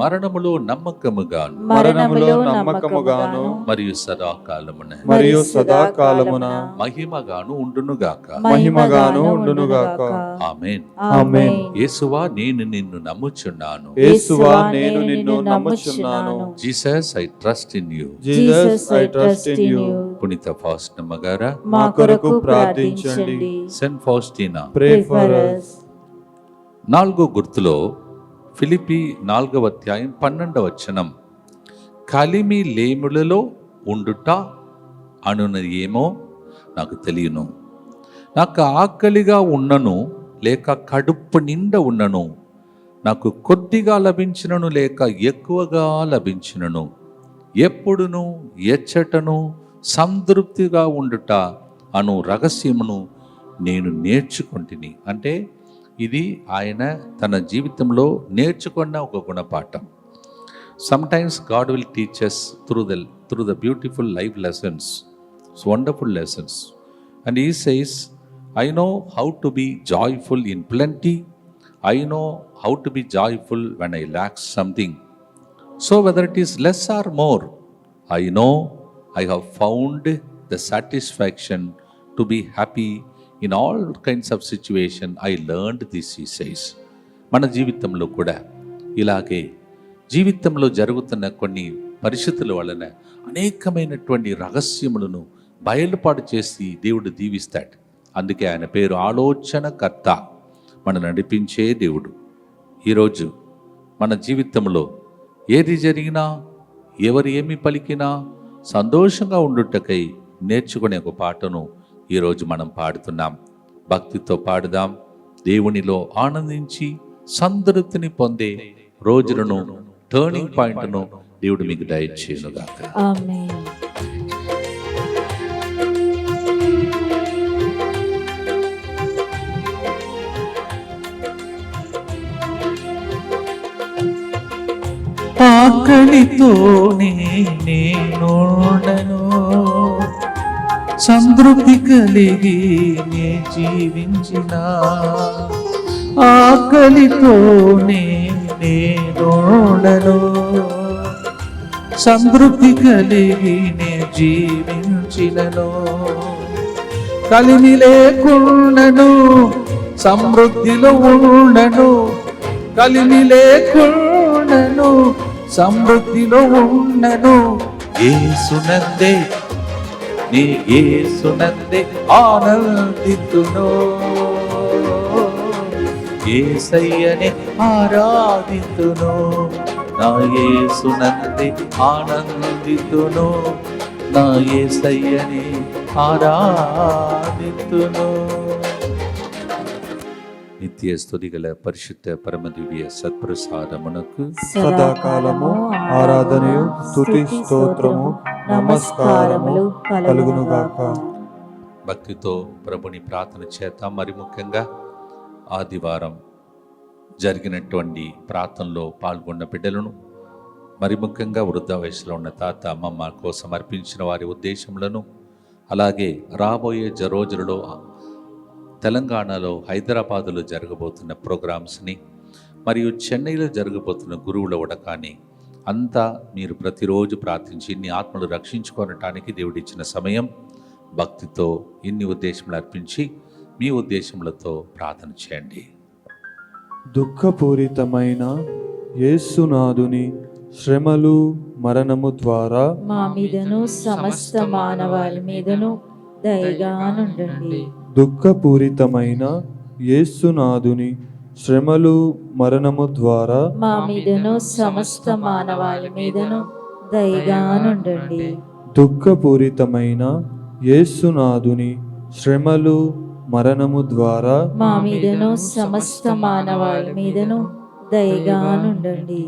మరణములో నమ్మకముగాను మరియు సదాకాలమున మహిమగాను ఉండునుగాక. ఆమేన్. యేసువా నేను నిన్ను నమ్ముచున్నాను. Jesus I trust in you. పునీత ఫాస్టినా గారా మా కొరకు ప్రార్థించండి. Saint Faustina pray for us. 4వ గుర్తులో ఫిలిప్పీ 4వ అధ్యాయం 12వ వచనం, కలిమి లేములలో ఉండుట అనున్నది ఏమో నాకు తెలియను. నాకు ఆకలిగా ఉన్నను లేక కడుపు నిండా ఉన్నను, నాకు కొద్దిగా లభించినను లేక ఎక్కువగా లభించినను, ఎప్పుడును ఎచ్చటను సంతృప్తిగా ఉండుట అను రహస్యమును నేను నేర్చుకుంటుని. అంటే ఇది ఆయన తన జీవితంలో నేర్చుకున్న ఒక గుణపాఠం. Sometimes God will teach us through the beautiful life lessons, wonderful lessons. And he says, I know how to be joyful in plenty. I know how to be joyful when I lack something. So whether it is less or more, I know I have found the satisfaction to be happy in all kinds of situation. I learned this, he says. మన జీవితంలో కూడా ఇలాగే జీవితంలో జరుగుతున్న కొన్ని పరిస్థితుల వలన అనేకమైనటువంటి రహస్యములను బయలుపాటు చేసి దేవుడు దీవిస్తాడు. అందుకే ఆయన పేరు ఆలోచనకర్త, మన నడిపించే దేవుడు. ఈరోజు మన జీవితంలో ఏది జరిగినా ఎవరు ఏమి పలికినా సంతోషంగా ఉండుటకై నేర్చుకునే ఒక పాటను ఈరోజు మనం పాడుతున్నాం. భక్తితో పాడుదాం. దేవునిలో ఆనందించి సంతృప్తిని పొందే రోజులను, టర్నింగ్ పాయింట్ను దేవుడు మీకు దయచేయునుగాక. ఆమేన్. ఆకలితోనే నేనుండను, సంతృప్తి కలిగి నే జీవించిన, ఆకలితోనే నేనుండను, సంతృప్తి కలిగి నే జీవించినను, కలిమి లేకుండను సమృద్ధిలో ఉండను, కలిమి లేకుండను సమృద్ధిలో ఉండను, యేసునందే నీ యేసునందే ఆనందితును, యేసయ్యనే ఆరాధితును, నా యేసునందే ఆనందితును, నా యేసయ్యనే ఆరాధితును. నిత్య స్తుతి గల పరిశుద్ధ పరమ దివ్య సత్ప్రసాదమునకు సదాకాలము ఆరాధనయు స్తుతి స్తోత్రము నమస్కారములు కలుగునుగాక. భక్తితో ప్రభుని ప్రార్థన చేద్దాం. మరి ముఖ్యంగా ఆదివారం జరిగినటువంటి ప్రార్థనలో పాల్గొన్న బిడ్డలను, మరి ముఖ్యంగా వృద్ధ వయసులో ఉన్న తాత అమ్మమ్మ కోసం అర్పించిన వారి ఉద్దేశములను, అలాగే రాబోయే రోజులలో తెలంగాణలో హైదరాబాదులో జరగబోతున్న ప్రోగ్రామ్స్ని, మరియు చెన్నైలో జరగబోతున్న గురువుల ఉడకాన్ని అంతా మీరు ప్రతిరోజు ప్రార్థించి ఇన్ని ఆత్మలు రక్షించుకోవటానికి దేవుడిచ్చిన సమయం. భక్తితో ఇన్ని ఉద్దేశములు అర్పించి మీ ఉద్దేశములతో ప్రార్థన చేయండి. దుఃఖపూరితమైన యేసునాథుని శ్రమలు మరణము ద్వారా మా మీదను సమస్త మానవాళి మీదను దయగా నుండండి. దుఃఖపూరితమైన యేసునాథుని శ్రమలు మరణము ద్వారా మా మీదను సమస్త మానవాళి మీదను దయగా నుండండి. దుఃఖపూరితమైన యేసునాథుని శ్రమలు మరణము ద్వారా మా మీదను సమస్త మానవాళి మీదను దయగా నుండండి.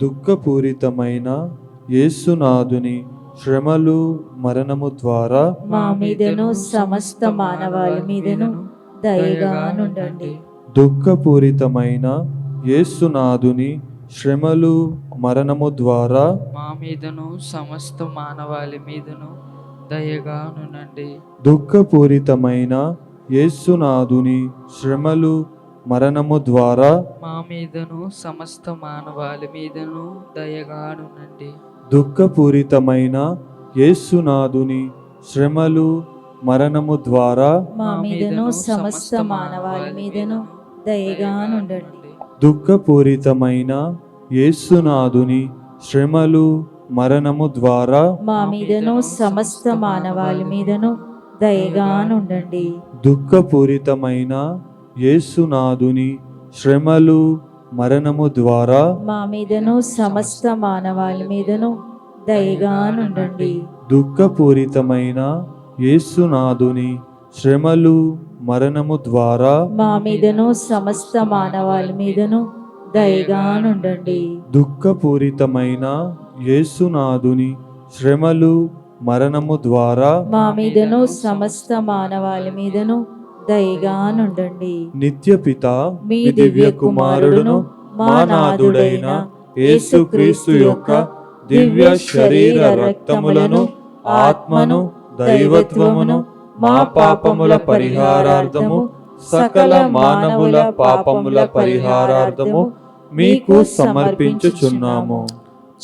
దుఃఖపూరితమైన యేసునాథుని శ్రమలు మరణము ద్వారా మా మీదను సమస్త మానవాళి మీదను దయగా నుండండి. దుఃఖపూరితమైన యేసునాథుని శ్రమలు మరణము ద్వారా మా మీదను సమస్త మానవాళి మీదను దయగా నుండండి. దుఃఖపూరితమైన యేసునాథుని శ్రమలు మరణము ద్వారా మా మీదను సమస్త మానవాళి మీదను దయగా నుండండి. దుఃఖపూరితమైన యేసునాథుని శ్రమలు మరణము ద్వారా మా మీదను సమస్త మానవాళి మీదను దయగా నుండండి. దుఃఖపూరితమైన యేసునాథుని శ్రమలు మరణము ద్వారా మా మీదను సమస్త మానవాళి మీదను దయగా నుండండి. దుఃఖపూరితమైన యేసునాథుని శ్రమలు మరణము ద్వారా మా మీదను సమస్త మానవాళి మీదను దయగా నుండండి. దుఃఖపూరితమైన యేసునాథుని శ్రమలు మరణము ద్వారా మా మీదను సమస్త మానవాళి మీదను దయగా నుండండి. దుఃఖపూరితమైన యేసునాథుని శ్రమలు మరణము ద్వారా మా మీదను సమస్త మానవాళి మీదను దయగా నుండండి. నిత్యపిత మీ దివ్య కుమారుడును మా నాథుడైన యేసుక్రీస్తు యొక్క దివ్య శరీర రక్తములను ఆత్మను దైవత్వమును మా పాపముల పరిహారార్థము సకల మానవుల పాపముల పరిహారార్థము మీకు సమర్పించుచున్నాము.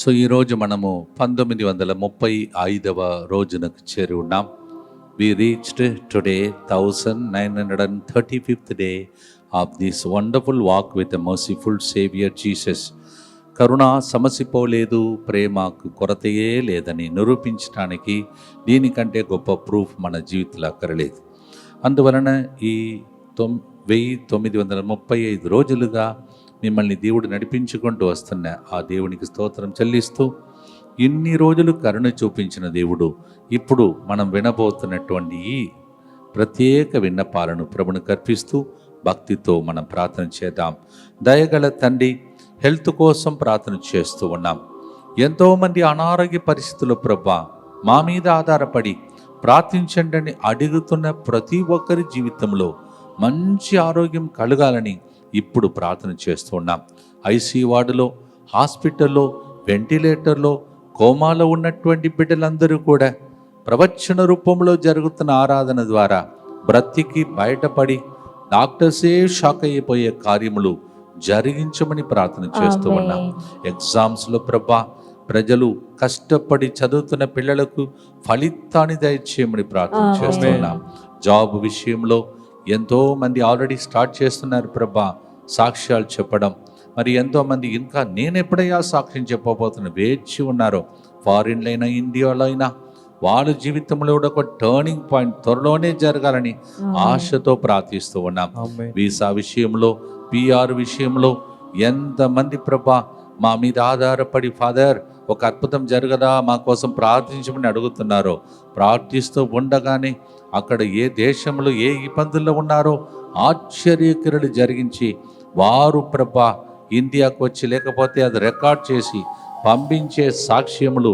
సో ఈరోజు మనము 1935వ రోజునకు చేరి ఉన్నాం. We reached today 1935th day of this wonderful walk with the merciful Savior Jesus. కరుణ సమసిపోలేదు, ప్రేమకు కొరతయే లేదని నిరూపించడానికి దీనికంటే గొప్ప ప్రూఫ్ మన జీవితంలో అక్కరలేదు. అందువలన ఈ 1935 రోజులుగా మిమ్మల్ని దేవుడు నడిపించుకుంటూ వస్తున్న ఆ దేవునికి స్తోత్రం చెల్లిస్తూ, ఇన్ని రోజులు కరుణ చూపించిన దేవుడు ఇప్పుడు మనం వినబోతున్నటువంటి ఈ ప్రత్యేక విన్నపాలను ప్రభుని కర్పిస్తూ భక్తితో మనం ప్రార్థన చేద్దాం. దయగల తండ్రి, హెల్త్ కోసం ప్రార్థన చేస్తూ ఉన్నాం. ఎంతోమంది అనారోగ్య పరిస్థితుల్లో ప్రభా మా మీద ఆధారపడి ప్రార్థించండి అని అడుగుతున్న ప్రతి ఒక్కరి జీవితంలో మంచి ఆరోగ్యం కలగాలని ఇప్పుడు ప్రార్థన చేస్తూ ఉన్నాం. ఐసీయూ వార్డులో, హాస్పిటల్లో, వెంటిలేటర్లో, కోమాలో ఉన్నటువంటి బిడ్డలందరూ కూడా ప్రవచన రూపంలో జరుగుతున్న ఆరాధన ద్వారా బ్రతికి బయటపడి డాక్టర్సే షాక్ అయిపోయే కార్యములు జరిగించమని ప్రార్థన చేస్తూ ఉన్నాం. ఎగ్జామ్స్లో ప్రభా ప్రజలు కష్టపడి చదువుతున్న పిల్లలకు ఫలితాన్ని దయచేయమని ప్రార్థన చేస్తున్నాం. జాబ్ విషయంలో ఎంతో మంది ఆల్రెడీ స్టార్ట్ చేస్తున్నారు ప్రభా సాక్ష్యాలు చెప్పడం. మరి ఎంతోమంది ఇంకా నేను ఎప్పుడయ్యా సాక్ష్యం చెప్పబోతున్నా వేచి ఉన్నారు. ఫారిన్లో అయినా, ఇండియాలో అయినా వాళ్ళ జీవితంలో కూడా ఒక టర్నింగ్ పాయింట్ త్వరలోనే జరగాలని ఆశతో ప్రార్థిస్తూ ఉన్నాం. ఆమేన్. వీసా విషయంలో, పిఆర్ విషయంలో ఎంతమంది ప్రభా మా మీద ఆధారపడి ఫాదర్ ఒక అద్భుతం జరగదా మా కోసం ప్రార్థించమని అడుగుతున్నారో, ప్రార్థిస్తూ ఉండగానే అక్కడ ఏ దేశంలో ఏ ఇబ్బందుల్లో ఉన్నారో ఆశ్చర్యకరులు జరిగించి వారు ప్రభా ఇండియాకు వచ్చి లేకపోతే అది రికార్డ్ చేసి పంపించే సాక్ష్యములు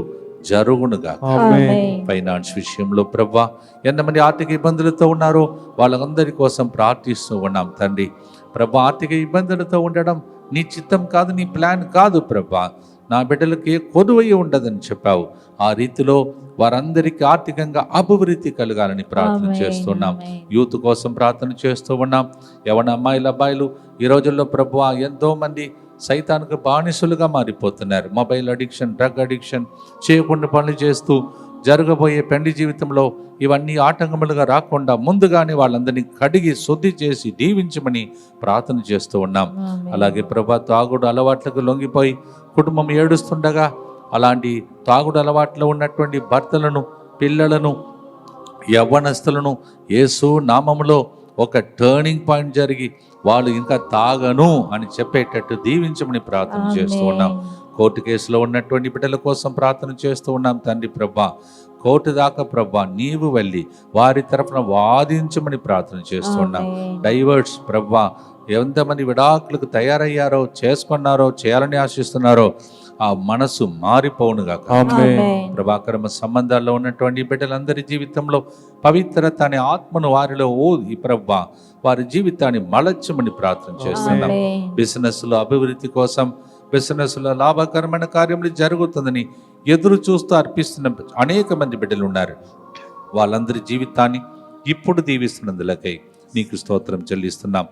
జరుగునుగా. ఆమేన్. ఫైనాన్స్ విషయంలో ప్రభా ఎంతమంది ఆర్థిక ఇబ్బందులతో ఉన్నారో వాళ్ళందరి కోసం ప్రార్థిస్తూ ఉన్నాం తండ్రి. ప్రభా ఆర్థిక ఇబ్బందులతో ఉండడం నీ చిత్తం కాదు, నీ ప్లాన్ కాదు ప్రభా. నా బిడ్డలకి ఏ కొదువై ఉండదని చెప్పావు. ఆ రీతిలో వారందరికీ ఆర్థికంగా అభివృద్ధి కలగాలని ప్రార్థన చేస్తున్నాం. యూత్ కోసం ప్రార్థన చేస్తూ ఉన్నాం. యవన అమ్మాయిలు అబ్బాయిలు ఈ రోజుల్లో ప్రభువా ఎంతో మంది సైతానికి బానిసలుగా మారిపోతున్నారు. మొబైల్ అడిక్షన్, డ్రగ్ అడిక్షన్, చేయకుండా పనులు చేస్తూ జరగబోయే పెండి జీవితంలో ఇవన్నీ ఆటంకములుగా రాకుండా ముందుగానే వాళ్ళందరినీ కడిగి శుద్ధి చేసి దీవించమని ప్రార్థన చేస్తూ ఉన్నాం. అలాగే ప్రభా తాగుడు అలవాట్లకు లొంగిపోయి కుటుంబం ఏడుస్తుండగా అలాంటి తాగుడు అలవాట్లో ఉన్నటువంటి భర్తలను, పిల్లలను, యవ్వనస్తులను యేసు నామములో ఒక టర్నింగ్ పాయింట్ జరిగి వాళ్ళు ఇంకా తాగను అని చెప్పేటట్టు దీవించమని ప్రార్థన చేస్తూ ఉన్నాం. కోర్టు కేసులో ఉన్నటువంటి బిడ్డల కోసం ప్రార్థన చేస్తూ ఉన్నాం తండ్రి. ప్రభా కోర్టు దాకా ప్రభా నీవు వెళ్ళి వారి తరఫున వాదించమని ప్రార్థన చేస్తూ ఉన్నాం. డైవర్స్ ప్రభా ఎంతమంది విడాకులకు తయారయ్యారో, చేసుకున్నారో, చేయాలని ఆశిస్తున్నారో ఆ మనసు మారిపోవునుగా. ప్రభాకరమ సంబంధాల్లో ఉన్నటువంటి బిడ్డలందరి జీవితంలో పవిత్రత అనే ఆత్మను వారిలో ఈ ప్రభా వారి జీవితాన్ని మలచమని ప్రార్థన చేస్తున్నాం. బిజినెస్ లో అభివృద్ధి కోసం, బిజినెస్ లో లాభకరమైన కార్యములు జరుగుతుందని ఎదురు చూస్తూ అర్పిస్తున్న అనేక మంది బిడ్డలు ఉన్నారు. వాళ్ళందరి జీవితాన్ని ఇప్పుడు దీవిస్తున్నందులకై నీకు స్తోత్రం చెల్లిస్తున్నాం.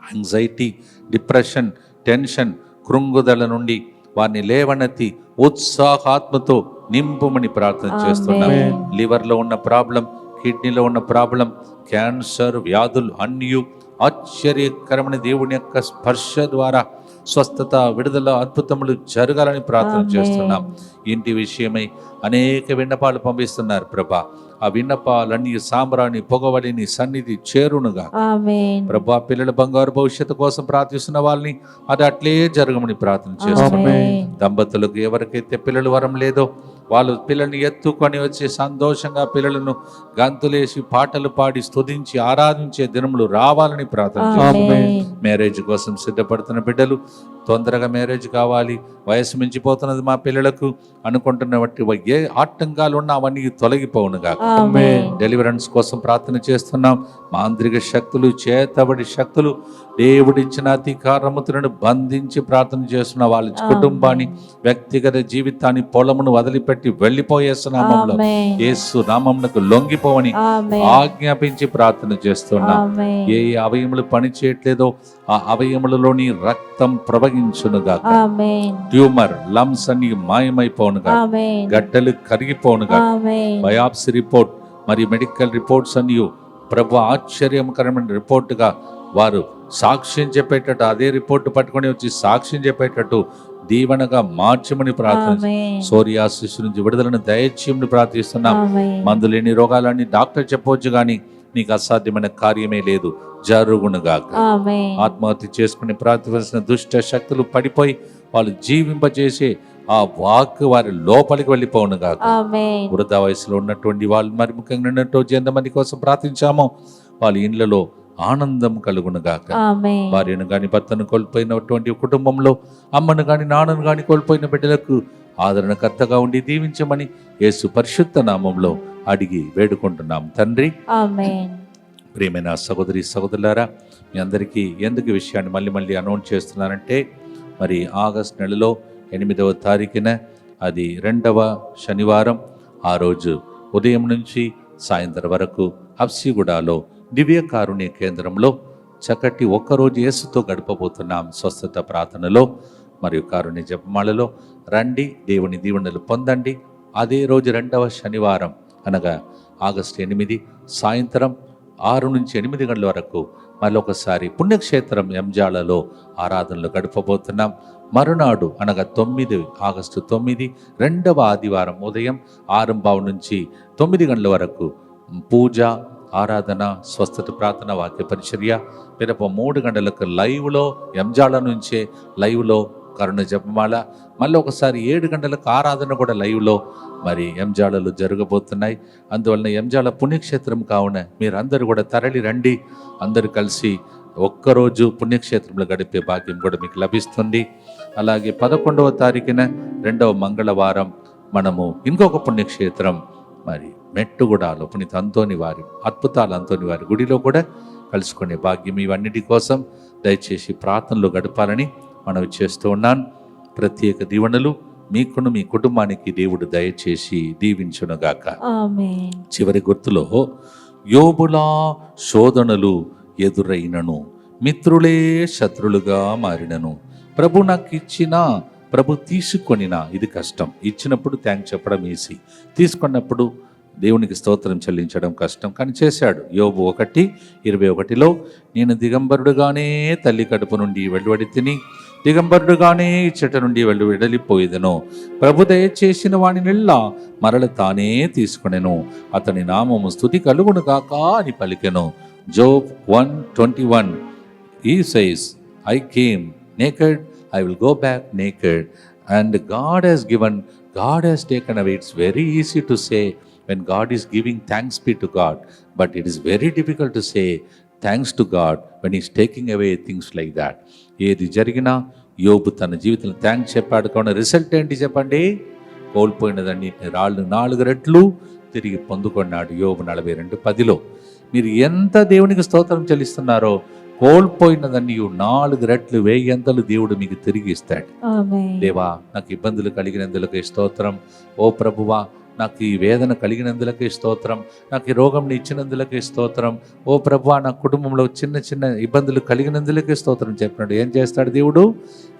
యాంగ్జైటీ, డిప్రెషన్, టెన్షన్, కృంగుదల నుండి వారిని లేవనెత్తి ఉత్సాహాత్మతో నింపుమని ప్రార్థన చేస్తున్నాం. లివర్లో ఉన్న ప్రాబ్లం, కిడ్నీలో ఉన్న ప్రాబ్లం, క్యాన్సర్ వ్యాధులు అన్నీ ఆశ్చర్యకరమైన దేవుని యొక్క స్పర్శ ద్వారా స్వస్థత, విడుదల, అద్భుతములు జరగాలని ప్రార్థన చేస్తున్నాం. ఇంటి విషయమై అనేక విన్నపాలు పంపిస్తున్నారు ప్రభా. ఆ విన్నపాలన్నీ సాంబ్రాణి పొగవలి నీ సన్నిధి చేరునుగా. ప్రభా పిల్లల బంగారు భవిష్యత్తు కోసం ప్రార్థిస్తున్న వాళ్ళని అది అట్లే జరగమని ప్రార్థన చేస్తున్నాం. దంపతులకు ఎవరికైతే పిల్లలు వరం లేదో వాళ్ళు పిల్లల్ని ఎత్తుకొని వచ్చి సంతోషంగా పిల్లలను గంతులేసి పాటలు పాడి స్తుతించి ఆరాధించే దినములు రావాలని ప్రార్థన చేస్తున్నాం. మ్యారేజ్ కోసం సిద్ధపడుతున్న బిడ్డలు తొందరగా మ్యారేజ్ కావాలి, వయసు మించిపోతున్నది మా పిల్లలకు అనుకుంటున్న బట్టి ఏ ఆటంకాలు ఉన్నా అవన్నీ తొలగిపోవునుగా. డెలివరెన్స్ కోసం ప్రార్థన చేస్తున్నాం. మాంత్రిక శక్తులు, చేతబడి శక్తులు, దేవుడిచ్చిన అధికారములను బంధించి ప్రార్థన చేస్తున్న వాళ్ళ కుటుంబాన్ని, వ్యక్తిగత జీవితాన్ని, పొలమును వదిలిపెట్టి వెళ్ళిపోయేస్తున్నామంలో యేసు నామమునకు లొంగిపోవని ఆజ్ఞాపించి ప్రార్థన చేస్తున్నాం. ఏ అవయములు పని చేయట్లేదో ఆ అవయములలోని రక్తం ప్రవహించునుగా. ట్యూమర్, లంప్స్ అన్ని మాయమైపోనుగా, గడ్డలు కరిగిపోనుగా. బయాప్సీ రిపోర్ట్ మరి మెడికల్ రిపోర్ట్స్ అన్ని ప్రభు ఆశ్చర్యకరమైన రిపోర్టుగా వారు సాక్ష్యం చెప్పేటట్టు, అదే రిపోర్టు పట్టుకొని వచ్చి సాక్ష్యం చెప్పేటట్టు దీవెనగా మార్చమని ప్రార్థన. సోరియాసిస్ నుంచి విడుదలను దయచేయమని ప్రార్థిస్తున్నాం. మందు లేని రోగాలన్నీ డాక్టర్ చెప్పవచ్చు కానీ నీకు అసాధ్యమైన కార్యమే లేదు, జరుగునుగా. ఆత్మహత్య చేసుకుని ప్రార్థించిన దుష్ట శక్తులు పడిపోయి వాళ్ళు జీవింపజేసే ఆ వాక్ వారి లోపలికి వెళ్ళిపోనుగా. వృద్ధ వయసులో ఉన్నటువంటి వాళ్ళు మరి ముఖ్యంగా ఉన్నట్టు ఎంతమంది కోసం ప్రార్థించామో వాళ్ళ ఇండ్లలో ఆనందం కలుగునుగాక. భార్యను గాని భర్తను కోల్పోయినటువంటి కుటుంబంలో అమ్మను గాని నాన్నను గాని కోల్పోయిన బిడ్డలకు ఆదరణకర్తగా ఉండి దీవించమని యేసు పరిశుద్ధ నామంలో అడిగి వేడుకుంటున్నాం తండ్రి. ప్రియమైన సహోదరి సహోదరులారా, మీ అందరికీ ఎందుకు విషయాన్ని మళ్ళీ అనౌన్స్ చేస్తున్నానంటే మరి ఆగస్టు నెలలో 8వ తారీఖున అది 2వ శనివారం. ఆ రోజు ఉదయం నుంచి సాయంత్రం వరకు హబ్సిగూడలో దివ్య కారుణ్య కేంద్రంలో చక్కటి ఒక్కరోజు యేసుతో గడపబోతున్నాం. స్వస్థత ప్రార్థనలో మరియు కారుణ్య జపమాలలో రండి, దేవుని దీవెనలు పొందండి. అదే రోజు 2వ శనివారం అనగా ఆగస్టు 8 సాయంత్రం 6 నుంచి 8 గంటల వరకు మళ్ళొకసారి పుణ్యక్షేత్రం ఎంజాలలో ఆరాధనలు గడపబోతున్నాం. మరునాడు అనగా 9 ఆగస్టు 9 రెండవ ఆదివారం ఉదయం 6 నుంచి 9 గంటల వరకు పూజ, ఆరాధన, స్వస్థత ప్రార్థన, వాక్య పరిచర్య. పిరప 3 గంటలకు లైవ్లో ఎంజాల నుంచే లైవ్లో కరుణ జపమాల. మళ్ళీ ఒకసారి 7 గంటలకు ఆరాధన కూడా లైవ్లో మరి ఎంజాలలో జరగబోతున్నాయి. అందువలన ఎంజాల పుణ్యక్షేత్రం కావున మీరందరూ కూడా తరలి రండి. అందరూ కలిసి ఒక్కరోజు పుణ్యక్షేత్రంలో గడిపే భాగ్యం కూడా మీకు లభిస్తుంది. అలాగే 11వ తారీఖున 2వ మంగళవారం మనము ఇంకొక పుణ్యక్షేత్రం మరి మెట్టుగూడలో పునీత అంతోని వారి అద్భుతాల అంతోని వారి గుడిలో కూడా కలుసుకునే భాగ్యం. ఇవన్నిటి కోసం దయచేసి ప్రార్థనలో గడపాలని మనవి చేస్తూ ఉన్నాను. ప్రత్యేక దీవెనలు మీకును మీ కుటుంబానికి దేవుడు దయచేసి దీవించునుగాక. ఆమేన్. చివరి గుర్తులో యోబులా శోధనలు ఎదురైనను మిత్రులే శత్రులుగా మారినను ప్రభు నాకు ఇచ్చినా ప్రభు తీసుకొనినా. ఇది కష్టం. ఇచ్చినప్పుడు థ్యాంక్స్ చెప్పడం ఈజీ, తీసుకున్నప్పుడు దేవునికి స్తోత్రం చెల్లించడం కష్టం. కానీ చేశాడు. యోబు 1:21లో నేను దిగంబరుడుగానే తల్లి కడుపు నుండి వెలువడి తిని దిగంబరుడుగానే ఇచ్చట నుండి వెడలిపోయేదను. ప్రభు దయచేసిన వానినెల్లా మరల తానే తీసుకొనెను. అతని నామము స్తుతి కలుగును గాక అని పలికెను. Job 1:21 he says, I came naked, I will go back naked, and God has taken away. It's very easy to say when God is giving, thanks be to God, but it is very difficult to say thanks to God when He's taking away things like that. ఏది జరిగినా యోబు తన జీవితంలో thanks చెప్పాడు. కావున result ఏంటి చెప్పండి? కోల్పోయినదాన్ని రాళ్ళు 4 రెట్లు తిరిగి పొందుకున్నాడు. యోబు 42:10లో. మీరు ఎంత దేవునికి స్తోత్రం చెల్లిస్తున్నారో కోల్పోయినదాన్ని 4 రెట్లు 1000 దేవుడు మీకు తిరిగి ఇస్తాడు. ఆమేన్. దేవా, నాకు ఇబ్బందులు కలిగినందులకే స్తోత్రం. ఓ ప్రభువా, నాకు ఈ వేదన కలిగినందులకే స్తోత్రం. నాకు ఈ రోగం ఇచ్చినందులకే స్తోత్రం. ఓ ప్రభువా, నా కుటుంబంలో చిన్న చిన్న ఇబ్బందులు కలిగినందులకే స్తోత్రం చెప్పినాడు. ఏం చేస్తాడు దేవుడు?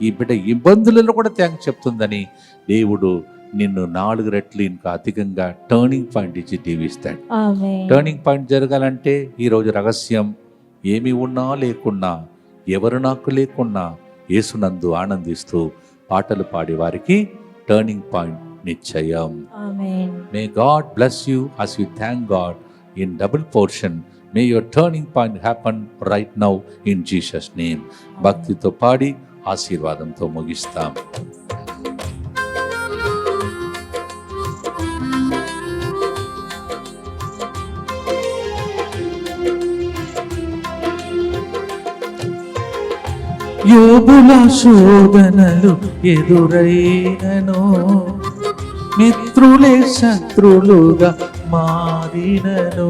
ఈ బిడ్డ ఇబ్బందులలో కూడా థ్యాంక్స్ చెప్తుందని దేవుడు నిన్ను 4 రెట్లు ఇంకా అధికంగా టర్నింగ్ పాయింట్ ఇచ్చి దీవిస్తాడు. ఆమేన్. టర్నింగ్ పాయింట్ జరగాలంటే ఈరోజు రహస్యం, ఏమి ఉన్నా లేకున్నా, ఎవరు నాకు లేకున్నా యేసునందు ఆనందిస్తూ పాటలు పాడే వారికి టర్నింగ్ పాయింట్ నిశ్చయం. ఆమేన్. May God bless you as you thank God in double portion. May your turning point happen right now in Jesus' name. భక్తితో పాడి ఆశీర్వాదంతో ముగిస్తాం. యోబుల శోధనలు ఎదురైనను మిత్రులే శత్రులుగా మారినను.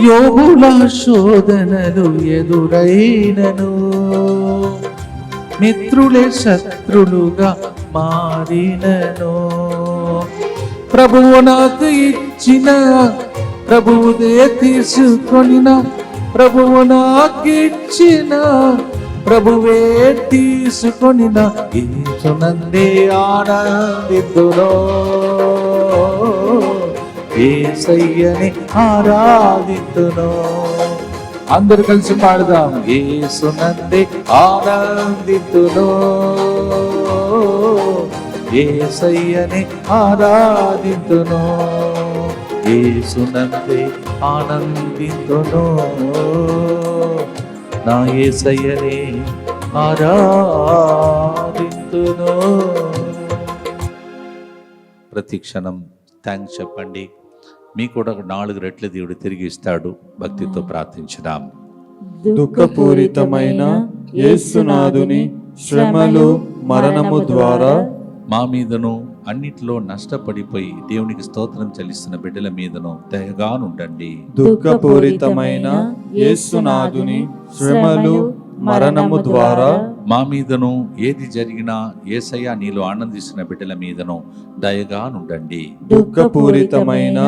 యోబుల శోధనలు ఎదురైనను మిత్రులే శత్రులుగా మారినను. ప్రభువు నాకు ఇచ్చిన ప్రభువుదే తీసుకొనిన ప్రభువు నాకిచ్చిన ప్రభువే తీసుకొనిన యేసునందే ఆనందితునో యేసయ్యని ఆరాధితునో. అందరూ కలిసి పాడదాం. యేసునందే ఆనందితునో యేసయ్యని ఆరాధితునో యేసునందే ఆనందితునో నా యేసయ్యనే ఆరాధితునో. ప్రతి క్షణం థ్యాంక్స్ చెప్పండి. మీకు కూడా 4 రెట్లు దేవుడు తిరిగి ఇస్తాడు. భక్తితో ప్రార్థించుదాం. దుఃఖపూరితమైన యేసునాథుని శ్రమలు మరణము ద్వారా మా మీదను అన్నిటిలో నష్టపడిపోయి దేవునికి స్తోత్రం చెల్లిస్తున్న బిడ్డల మీదను దయగానుండండి. దుఃఖపూరితమైన యేసునాథుని శ్రమలు మరణము ద్వారా మా మీదను ఏది జరిగినా యేసయ్య నీలో ఆనందిస్తున్న బిడ్డల మీదను దయగానుండండి. దుఃఖపూరితమైన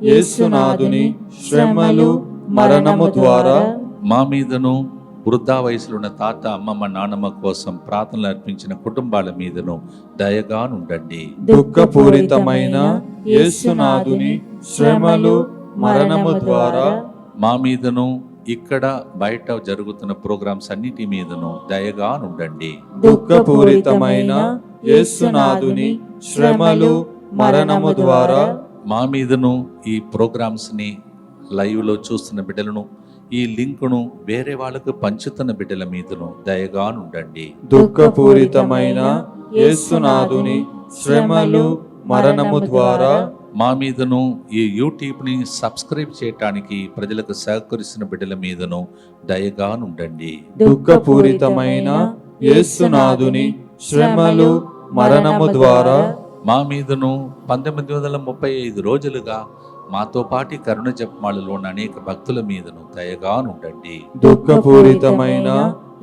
యేసునాథుని శ్రమలు మరణము ద్వారా మా మీదను వృద్ధా వయసులో ఉన్న తాత, అమ్మమ్మ, నాన్నమ్మ కోసం ప్రార్థనలు అర్పించిన కుటుంబాల మీదను దయగానుండండి. దుఃఖపూరితమైన యేసునాథుని శ్రమలు మరణము ద్వారా మా మీదను ఇక్కడ బయట జరుగుతున్న ప్రోగ్రామ్స్ అన్నిటి మీదను దయగా నుండండి. దుఃఖపూరితమైన యేసునాథుని శ్రమలు మరణము ద్వారా మా మీదను ఈ ప్రోగ్రామ్స్ ని లైవ్ లో చూస్తున్న బిడ్డలను, ఈ లింకును వేరే వాళ్ళకు పంచుతున్న బిడ్డల మీదను దయగా నుండండి. దుఃఖపూరితమైన యేసునాథుని శ్రమలు మరణము ద్వారా మా మీదను ఈ యూట్యూబ్ ని సబ్స్క్రైబ్ చేయటానికి ప్రజలకు సహకరిస్తున్న బిడ్డల మీదను దయగా నుండండి. దుఃఖపూరితమైన యేసునాథుని శ్రమలు మరణము ద్వారా మా మీదను 1935 రోజులుగా మాతో పాటి కరుణ జపమాలలో ఉన్న అనేక భక్తుల మీదను దయగా నుండండి. దుఃఖపూరితమైన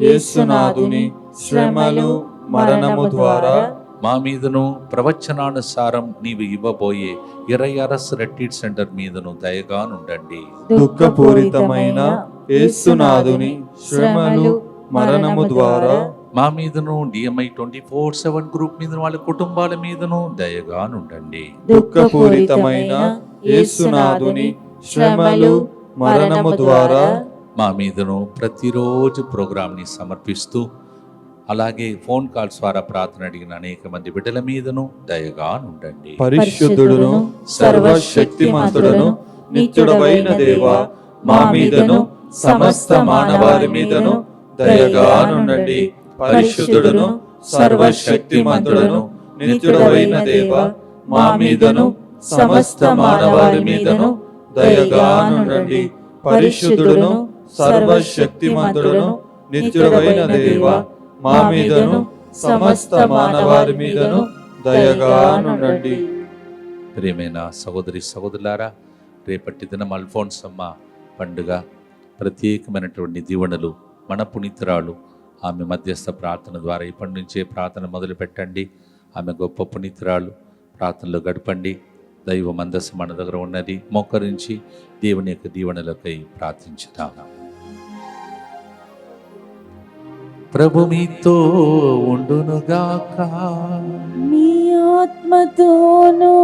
యేసునాథుని శ్రమలు మరణము ద్వారా మా మీదను ప్రవచనానుసారం నీవు ఇవ్వబోయే 26 రెట్రీట్ సెంటర్ మీదను దయగా నుండండి. దుఃఖపూరితమైన యేసునాథుని శ్రమలు మరణము ద్వారా మా మీదను DMI 24/7 గ్రూప్ మీద వాళ్ళ కుటుంబాల మీదను దయగా నుండండి. దుఃఖపూరితమైన యేసునాథుని శ్రమలు మరణము ద్వారా మా మీదను ప్రతిరోజు ప్రోగ్రాంని సమర్పిస్తూ అలాగే ఫోన్ కాల్స్ ద్వారా ప్రార్థన అడిగిన అనేక మంది బిడ్డల మీదను దయగా నుండండి. పరిశుద్ధుడును సర్వశక్తిమంతుడును నిత్యుడవైన దేవా, మా మీదను సమస్త మానవాళి మీదను దయగా నుండండి. పరిశుద్ధుడును సర్వశక్తిమంతుడును నిత్యుడవైన దేవా, మా మీదను సమస్త మానవాళి మీదను దయగా నుండండి. పరిశుద్ధుడును సర్వశక్తిమంతుడును నిత్యుడవైన దేవా, మా మీదను సమస్త మానవారి మీదను దయగా నుండండి. ప్రియమైన సహోదరి సహోదరులారా, రేపటి దినం అల్ఫోన్సమ్మ పండుగ ప్రత్యేకమైనటువంటి దీవెనలు మన పునీతురాలు ఆమె మధ్యస్థ ప్రార్థన ద్వారా ఇప్పటి నుంచే ప్రార్థన మొదలు పెట్టండి. ఆమె గొప్ప పునీతురాలు, ప్రార్థనలో గడపండి. దైవ మందస్సు మన దగ్గర ఉన్నది. మోకరించి దేవుని యొక్క దీవెనలకై ప్రార్థించుదాం. ప్రభు మీతో ఉండునుగాక, మీ ఆత్మతోనూ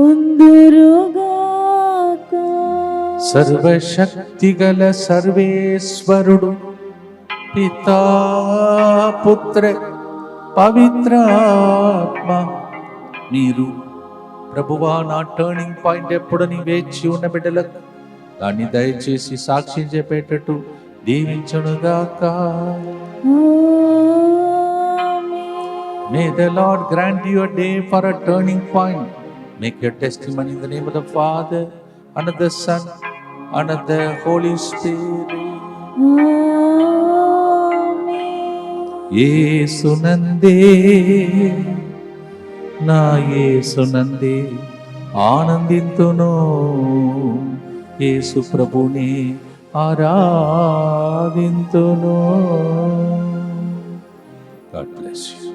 ఉందురుగాక. సర్వశక్తి గల సర్వేశ్వరుడు పితా పుత్ర పవిత్రాత్మ మీరు ప్రభువా నా టర్నింగ్ పాయింట్ ఎప్పుడని వేచి ఉన్న బిడ్డలకు దాన్ని దయచేసి సాక్షి చెప్పేటట్టు దీవించునుగాక. May the Lord grant you a day for a turning point. Make your testimony in the name of the Father, and of the Son, and of the Holy Spirit. యేసునందే నా యేసునందే ఆనందింతును, యేసు ప్రభుని ఆరాధింతును. God bless you.